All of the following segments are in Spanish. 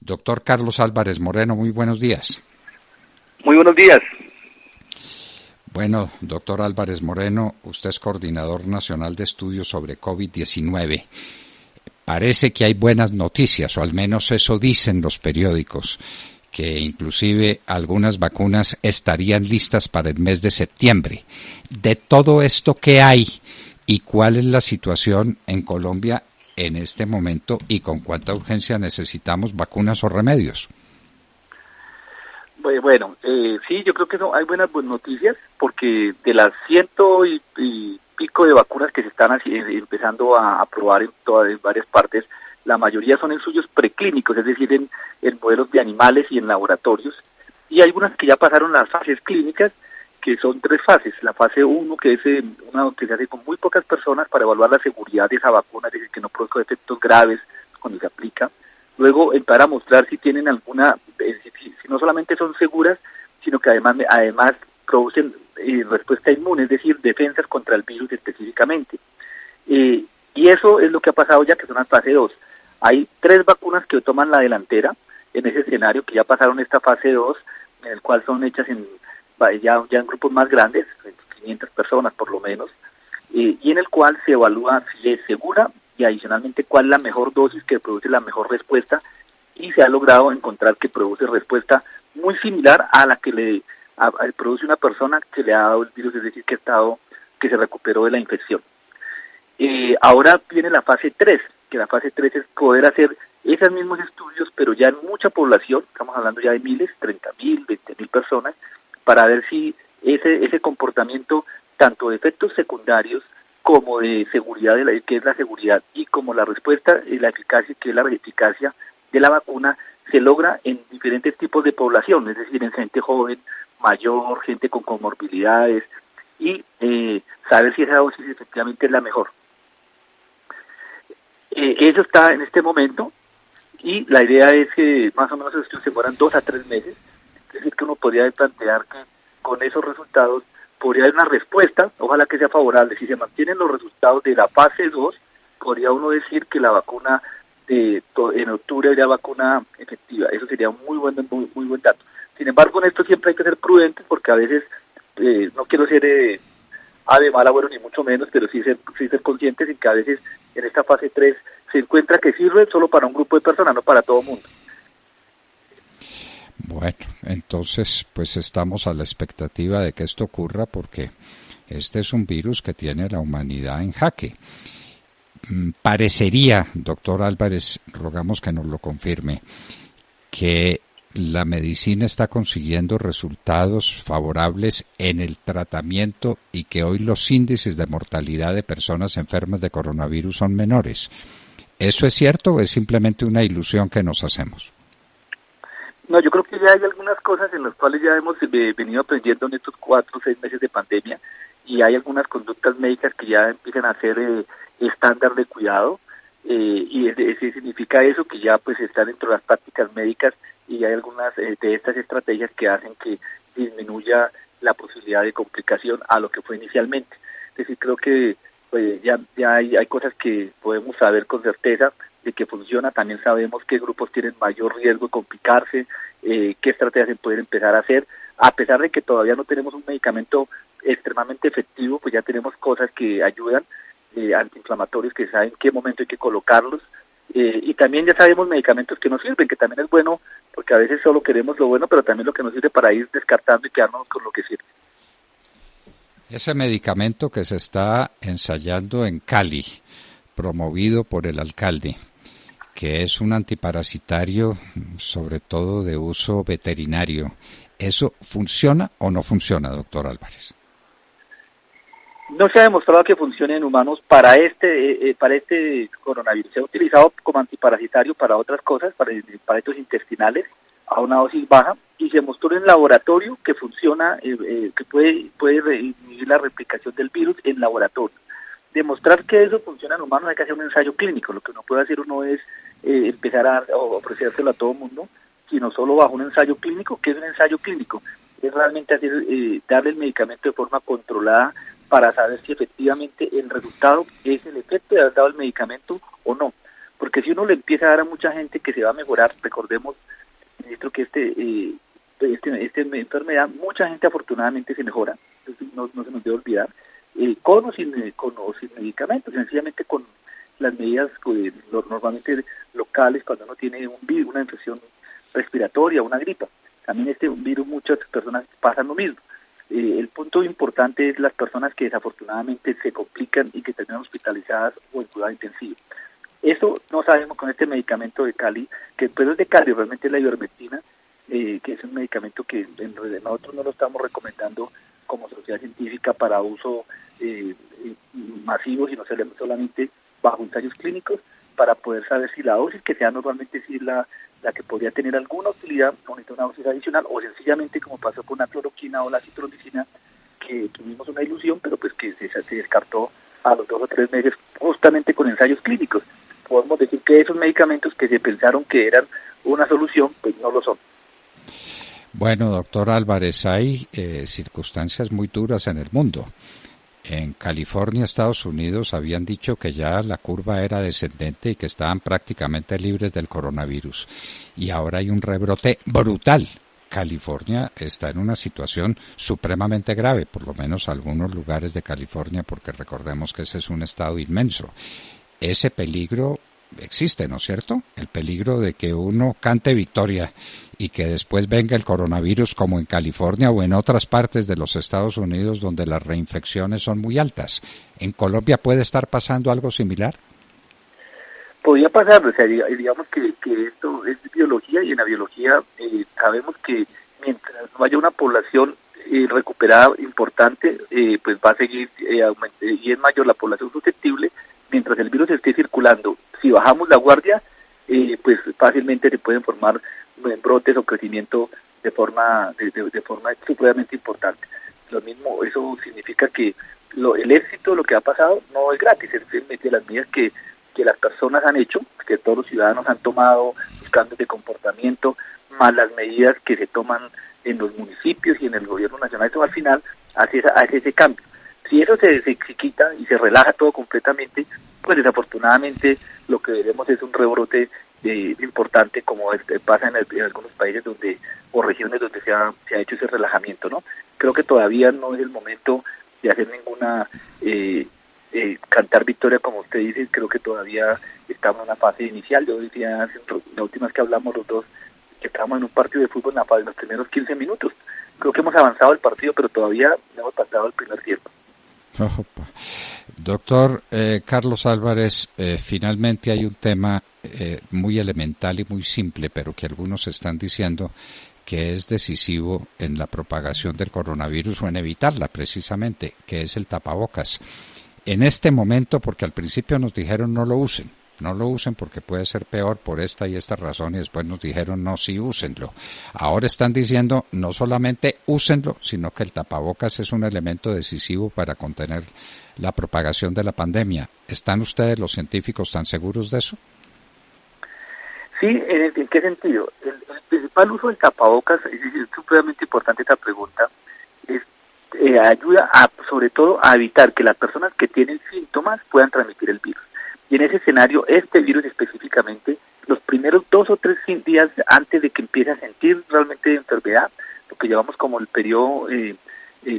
Doctor Carlos Álvarez Moreno, muy buenos días. Muy buenos días. Bueno, doctor Álvarez Moreno, usted es coordinador nacional de estudios sobre COVID-19. Parece que hay buenas noticias, o al menos eso dicen los periódicos, que inclusive algunas vacunas estarían listas para el mes de septiembre. De todo esto, ¿qué hay y cuál es la situación en Colombia en este momento y con cuánta urgencia necesitamos vacunas o remedios? Bueno, sí, yo creo que hay buenas noticias porque de las ciento y pico de vacunas que se están empezando a probar en varias partes, la mayoría son ensayos preclínicos, es decir, en modelos de animales y en laboratorios, y hay algunas que ya pasaron las fases clínicas, que son 3 fases. La fase 1, que es una que se hace con muy pocas personas para evaluar la seguridad de esa vacuna, es decir, que no produzca efectos graves cuando se aplica. Luego, para mostrar si tienen alguna, si no solamente son seguras, sino que además producen respuesta inmune, es decir, defensas contra el virus específicamente. Y eso es lo que ha pasado ya, que son las fase 2. Hay 3 vacunas que toman la delantera en ese escenario, que ya pasaron esta fase 2, en el cual son hechas ya en grupos más grandes, 500 personas por lo menos, y en el cual se evalúa si es segura y adicionalmente cuál es la mejor dosis que produce la mejor respuesta, y se ha logrado encontrar que produce respuesta muy similar a la que produce una persona que le ha dado el virus, es decir, que se recuperó de la infección. Ahora viene la fase 3, que la fase 3 es poder hacer esos mismos estudios, pero ya en mucha población, estamos hablando ya de miles, 30.000, 20.000 personas, para ver si ese comportamiento, tanto de efectos secundarios como de seguridad, que es la seguridad, y como la respuesta y la eficacia, que es la eficacia de la vacuna, se logra en diferentes tipos de población, es decir, en gente joven, mayor, gente con comorbilidades, y saber si esa dosis efectivamente es la mejor. Eso está en este momento, y la idea es que más o menos esto se fueran 2 a 3 meses, es decir, que uno podría plantear que con esos resultados podría haber una respuesta, ojalá que sea favorable. Si se mantienen los resultados de la fase 2, podría uno decir que la vacuna en octubre habría vacuna efectiva. Eso sería un muy buen dato. Sin embargo, en esto siempre hay que ser prudentes, porque a veces, no quiero ser ave mal agüero ni mucho menos, pero sí ser conscientes en que a veces en esta fase 3 se encuentra que sirve solo para un grupo de personas, no para todo el mundo. Bueno, entonces pues estamos a la expectativa de que esto ocurra, porque este es un virus que tiene la humanidad en jaque. Parecería, doctor Álvarez, rogamos que nos lo confirme, que la medicina está consiguiendo resultados favorables en el tratamiento y que hoy los índices de mortalidad de personas enfermas de coronavirus son menores. ¿Eso es cierto o es simplemente una ilusión que nos hacemos? No, yo creo que ya hay algunas cosas en las cuales ya hemos venido aprendiendo en estos 4 o 6 meses de pandemia, y hay algunas conductas médicas que ya empiezan a ser estándar de cuidado, y significa eso, que ya pues están dentro de las prácticas médicas, y hay algunas de estas estrategias que hacen que disminuya la posibilidad de complicación a lo que fue inicialmente. Es decir, creo que pues, ya hay cosas que podemos saber con certeza de que funciona. También sabemos qué grupos tienen mayor riesgo de complicarse, qué estrategias se pueden empezar a hacer. A pesar de que todavía no tenemos un medicamento extremadamente efectivo, pues ya tenemos cosas que ayudan, antiinflamatorios, que saben en qué momento hay que colocarlos, y también ya sabemos medicamentos que nos sirven, que también es bueno, porque a veces solo queremos lo bueno, pero también lo que nos sirve para ir descartando y quedarnos con lo que sirve. Ese medicamento que se está ensayando en Cali, promovido por el alcalde, que es un antiparasitario, sobre todo de uso veterinario, ¿eso funciona o no funciona, doctor Álvarez? No se ha demostrado que funcione en humanos para este coronavirus. Se ha utilizado como antiparasitario para otras cosas, para estos intestinales, a una dosis baja, y se mostró en laboratorio que funciona, que puede inhibir la replicación del virus en laboratorio. Demostrar que eso funciona en humanos hay que hacer un ensayo clínico. Lo que no puede hacer uno es empezar a ofrecérselo a todo el mundo, sino solo bajo un ensayo clínico. ¿Qué es un ensayo clínico? Es realmente darle el medicamento de forma controlada para saber si efectivamente el resultado es el efecto de haber dado el medicamento o no. porque si uno le empieza a dar a mucha gente que se va a mejorar, recordemos, ministro, que esta enfermedad, mucha gente afortunadamente se mejora, entonces no se nos debe olvidar, con o sin medicamentos, sencillamente con las medidas normalmente locales cuando uno tiene un virus, una infección respiratoria, una gripa. También este virus muchas personas pasan lo mismo. El punto importante es las personas que desafortunadamente se complican y que terminan hospitalizadas o en cuidado intensivo. Eso no sabemos con este medicamento de Cali, que después es de Cali, realmente es la ivermectina, que es un medicamento que nosotros no lo estamos recomendando como sociedad científica para uso masivo, sino solamente bajo ensayos clínicos para poder saber si la dosis que sea normalmente si es la que podría tener alguna utilidad o necesita una dosis adicional, o sencillamente como pasó con la cloroquina o la citromicina, que tuvimos una ilusión, pero pues que se descartó a los 2 o 3 meses justamente con ensayos clínicos. Podemos decir que esos medicamentos que se pensaron que eran una solución, pues no lo son. Bueno, doctor Álvarez, hay circunstancias muy duras en el mundo. En California, Estados Unidos, habían dicho que ya la curva era descendente y que estaban prácticamente libres del coronavirus. Y ahora hay un rebrote brutal. California está en una situación supremamente grave, por lo menos algunos lugares de California, porque recordemos que ese es un estado inmenso. Ese peligro existe, ¿no es cierto? El peligro de que uno cante victoria y que después venga el coronavirus como en California o en otras partes de los Estados Unidos donde las reinfecciones son muy altas. ¿En Colombia puede estar pasando algo similar? Podría pasar, o sea, digamos que esto es biología y en la biología sabemos que mientras no haya una población recuperada importante, pues va a seguir y es mayor la población susceptible mientras el virus esté circulando. Si bajamos la guardia, pues fácilmente se pueden formar brotes o crecimiento de forma supremamente importante. Lo mismo, eso significa que el éxito de lo que ha pasado no es gratis, es de las medidas que las personas han hecho, que todos los ciudadanos han tomado, los cambios de comportamiento, más las medidas que se toman en los municipios y en el gobierno nacional, eso al final hace ese cambio. Si eso se quita y se relaja todo completamente, pues desafortunadamente lo que veremos es un rebrote importante como pasa en algunos países o regiones donde se ha hecho ese relajamiento, ¿no? Creo que todavía no es el momento de hacer ninguna cantar victoria, como usted dice. Creo que todavía estamos en una fase inicial. Yo decía la última vez que hablamos los dos que estábamos en un partido de fútbol en los primeros 15 minutos. Creo que hemos avanzado el partido, pero todavía no hemos pasado el primer tiempo. Doctor Carlos Álvarez, finalmente hay un tema muy elemental y muy simple, pero que algunos están diciendo que es decisivo en la propagación del coronavirus o en evitarla precisamente, que es el tapabocas. En este momento, porque al principio nos dijeron no lo usen porque puede ser peor por esta y esta razón, y después nos dijeron no, sí úsenlo. Ahora están diciendo no solamente úsenlo, sino que el tapabocas es un elemento decisivo para contener la propagación de la pandemia. ¿Están ustedes, los científicos, tan seguros de eso? Sí, ¿en qué sentido? El principal uso del tapabocas, es supremamente importante esta pregunta, ayuda sobre todo a evitar que las personas que tienen síntomas puedan transmitir el virus. Y en ese escenario, este virus específicamente, los primeros 2 o 3 días antes de que empiece a sentir realmente enfermedad, lo que llamamos como el periodo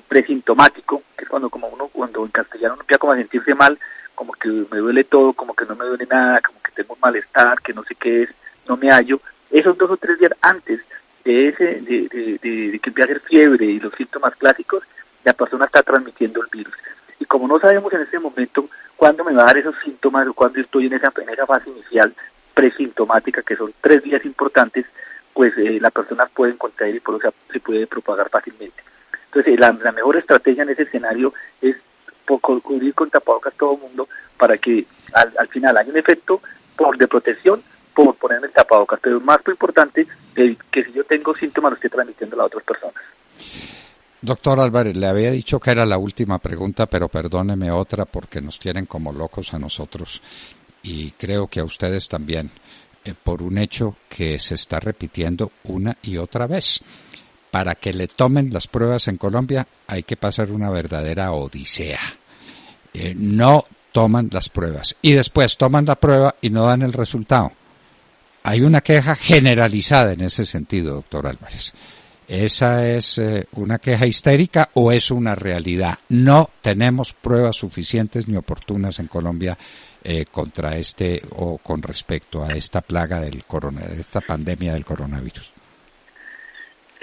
presintomático, que es cuando en castellano uno empieza como a sentirse mal, como que me duele todo, como que no me duele nada, como que tengo malestar, que no sé qué es, no me hallo. Esos 2 o 3 días antes de que empiece a hacer fiebre y los síntomas clásicos, la persona está transmitiendo el virus. Y como no sabemos en este momento cuándo me va a dar esos síntomas o cuándo estoy en esa fase inicial presintomática, que son 3 días importantes, pues la persona puede contraer y por eso se puede propagar fácilmente. Entonces la mejor estrategia en ese escenario es cubrir con tapabocas todo el mundo para que al final haya un efecto de protección por ponerme el tapabocas, pero más importante que si yo tengo síntomas lo estoy transmitiendo a las otras personas. Doctor Álvarez, le había dicho que era la última pregunta, pero perdóneme otra porque nos tienen como locos a nosotros y creo que a ustedes también, por un hecho que se está repitiendo una y otra vez. Para que le tomen las pruebas en Colombia hay que pasar una verdadera odisea. No toman las pruebas y después toman la prueba y no dan el resultado. Hay una queja generalizada en ese sentido, doctor Álvarez. ¿Esa es una queja histérica o es una realidad? No tenemos pruebas suficientes ni oportunas en Colombia contra o con respecto a esta plaga de esta pandemia del coronavirus.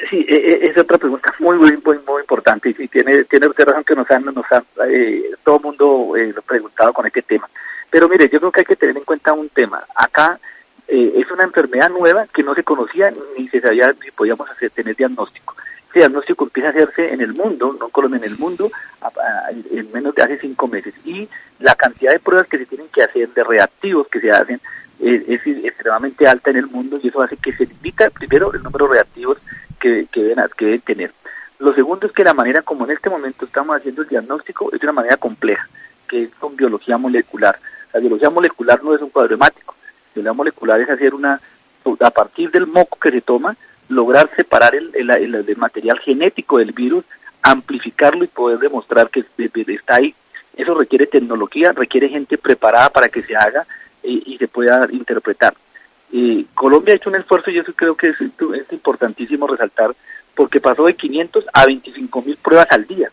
Sí, es otra pregunta muy importante y sí, tiene usted razón que nos han todo el mundo preguntado con este tema. Pero mire, yo creo que hay que tener en cuenta un tema. Acá es una enfermedad nueva que no se conocía ni se sabía si podíamos tener diagnóstico. Ese diagnóstico empieza a hacerse en el mundo, no en Colombia, en el mundo, en menos de hace 5 meses. Y la cantidad de pruebas que se tienen que hacer, de reactivos que se hacen, es extremadamente alta en el mundo y eso hace que se limita primero el número de reactivos que deben tener. Lo segundo es que la manera como en este momento estamos haciendo el diagnóstico es de una manera compleja, que es con biología molecular. La biología molecular no es un cuadro hemático. La biología molecular es hacer a partir del moco que se toma, lograr separar el material genético del virus, amplificarlo y poder demostrar que está ahí. Eso requiere tecnología, requiere gente preparada para que se haga y se pueda interpretar. Colombia ha hecho un esfuerzo y eso creo que es importantísimo resaltar, porque pasó de 500 a 25.000 pruebas al día.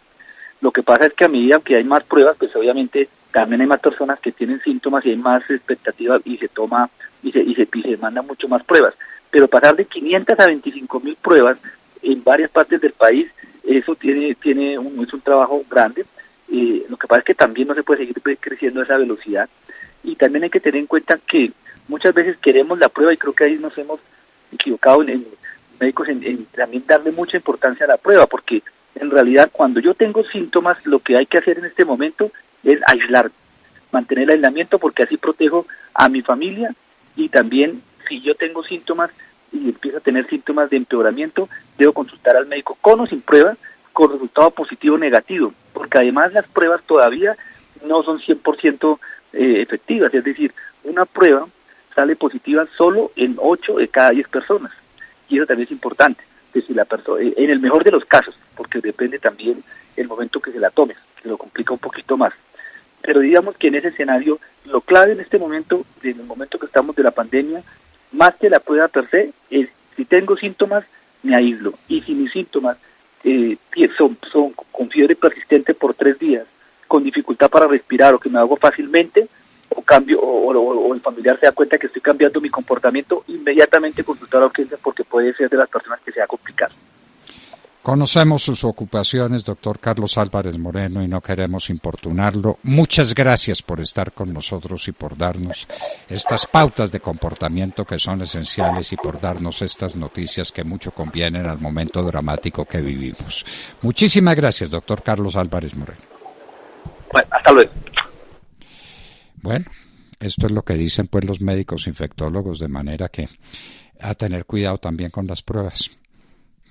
Lo que pasa es que a medida que hay más pruebas, pues obviamente también hay más personas que tienen síntomas y hay más expectativa y se toma y se mandan mucho más pruebas. Pero pasar de 500 a 25.000 pruebas en varias partes del país, eso es un trabajo grande. Lo que pasa es que también no se puede seguir creciendo a esa velocidad. Y también hay que tener en cuenta que muchas veces queremos la prueba y creo que ahí nos hemos equivocado en médicos en también darle mucha importancia a la prueba, porque en realidad cuando yo tengo síntomas lo que hay que hacer en este momento es aislar, mantener el aislamiento porque así protejo a mi familia y también si yo tengo síntomas y empiezo a tener síntomas de empeoramiento, debo consultar al médico con o sin prueba, con resultado positivo o negativo, porque además las pruebas todavía no son 100% efectivas, es decir, una prueba sale positiva solo en 8 de cada 10 personas, y eso también es importante, que si la persona, en el mejor de los casos, porque depende también el momento que se la tome, que lo complica un poquito más. Pero digamos que en ese escenario, lo clave en este momento, en el momento que estamos de la pandemia, más que la prueba per se, es si tengo síntomas, me aíslo, y si mis síntomas son con fiebre persistente por 3 días, con dificultad para respirar o que me hago fácilmente, o cambio o el familiar se da cuenta que estoy cambiando mi comportamiento, inmediatamente consultar a urgencias porque puede ser de las personas que se va a complicar. Conocemos sus ocupaciones, doctor Carlos Álvarez Moreno, y no queremos importunarlo. Muchas gracias por estar con nosotros y por darnos estas pautas de comportamiento que son esenciales y por darnos estas noticias que mucho convienen al momento dramático que vivimos. Muchísimas gracias, doctor Carlos Álvarez Moreno. Bueno, hasta luego. Bueno, esto es lo que dicen pues los médicos infectólogos, de manera que a tener cuidado también con las pruebas.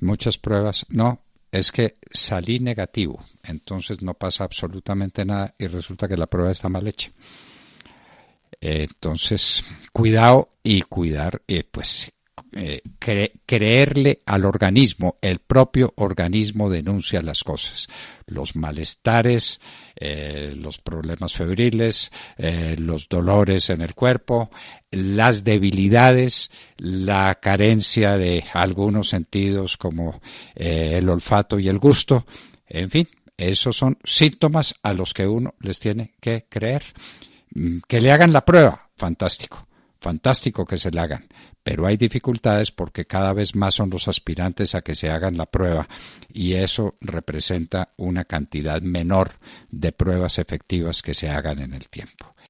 Muchas pruebas, no, es que salí negativo, entonces no pasa absolutamente nada y resulta que la prueba está mal hecha. Entonces, cuidado y cuidar, creerle al organismo. El propio organismo denuncia las cosas, los malestares, los problemas febriles, los dolores en el cuerpo, las debilidades, la carencia de algunos sentidos como el olfato y el gusto, en fin, esos son síntomas a los que uno les tiene que creer. Que le hagan la prueba, fantástico que se la hagan, pero hay dificultades porque cada vez más son los aspirantes a que se hagan la prueba y eso representa una cantidad menor de pruebas efectivas que se hagan en el tiempo.